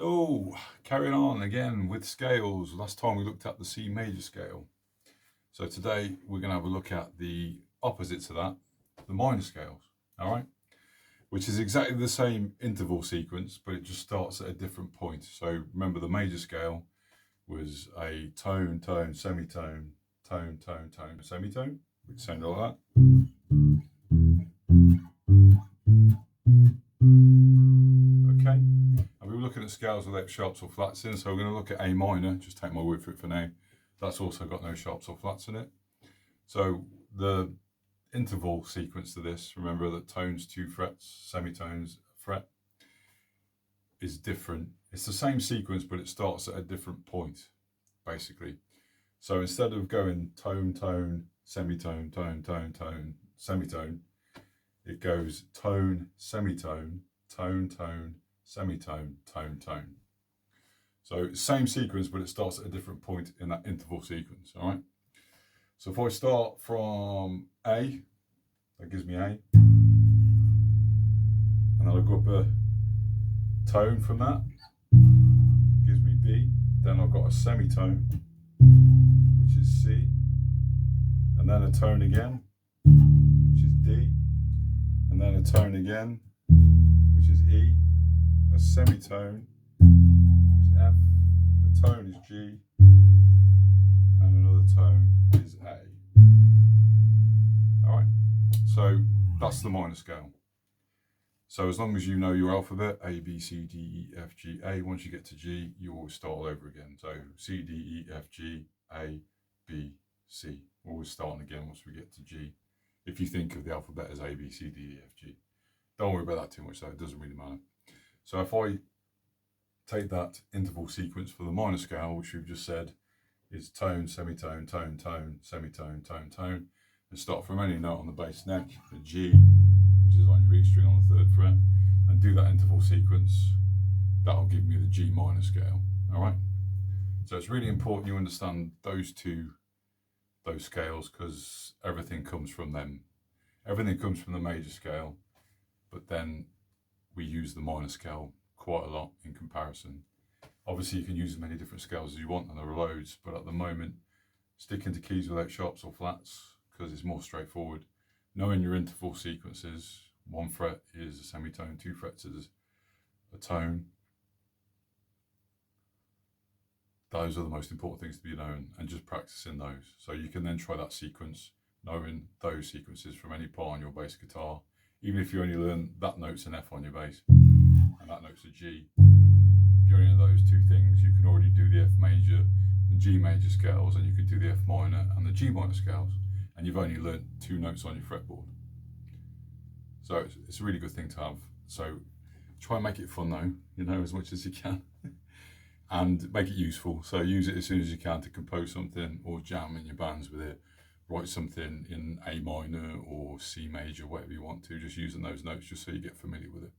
Hello, carrying on again with scales. Last time we looked at the C major scale. So today we're going to have a look at the opposite to that, the minor scales, all right? Which is exactly the same interval sequence, but it just starts at a different point. So remember the major scale was a tone, tone, semitone, tone, tone, tone, semitone, which sounded like that. Okay, and we were looking at scales without sharps or flats in, so we're going to look at A minor, just take my word for it for now. That's also got no sharps or flats in it. So the interval sequence to this, remember that tones 2 frets, semitones a fret, is different. It's the same sequence, but it starts at a different point, basically. So instead of going tone, tone, semitone, tone, tone, tone, semitone, it goes tone, semitone, tone, tone, semitone, tone, tone. So same sequence, but it starts at a different point in that interval sequence, all right? So if I start from A, that gives me A. And then I'll go up a tone from that, gives me B. Then I've got a semitone, which is C. And then a tone again, which is D. And then a tone again, which is E. A semitone, which is F. A tone is G. And another tone is A. All right, so that's the minor scale. So as long as you know your alphabet, A, B, C, D, E, F, G, A, once you get to G, you always start all over again. So C, D, E, F, G, A, B, C. Always starting again once we get to G. If you think of the alphabet as A, B, C, D, E, F, G. Don't worry about that too much though, it doesn't really matter. So if I take that interval sequence for the minor scale, which we've just said is tone, semitone, tone, tone, semitone, tone, tone, and start from any note on the bass neck, the G, which is on your E string on the 3rd fret, and do that interval sequence, that'll give me the G minor scale, all right? So it's really important you understand those scales, because everything comes from them. Everything comes from the major scale, but then we use the minor scale quite a lot in comparison. Obviously you can use as many different scales as you want, and there are loads, but at the moment, sticking to keys without sharps or flats, because it's more straightforward. Knowing your interval sequences, 1 fret is a semitone, 2 frets is a tone. Those are the most important things to be known, and just practicing those. So you can then try that sequence, knowing those sequences from any part on your bass guitar. Even if you only learn that note's an F on your bass, and that note's a G. If you only know those 2 things, you can already do the F major, the G major scales, and you could do the F minor and the G minor scales, and you've only learnt 2 notes on your fretboard. So it's a really good thing to have. So try and make it fun though, you know, as much as you can, and make it useful. So use it as soon as you can to compose something or jam in your bands with it. Write something in A minor or C major, whatever you want to, just using those notes just so you get familiar with it.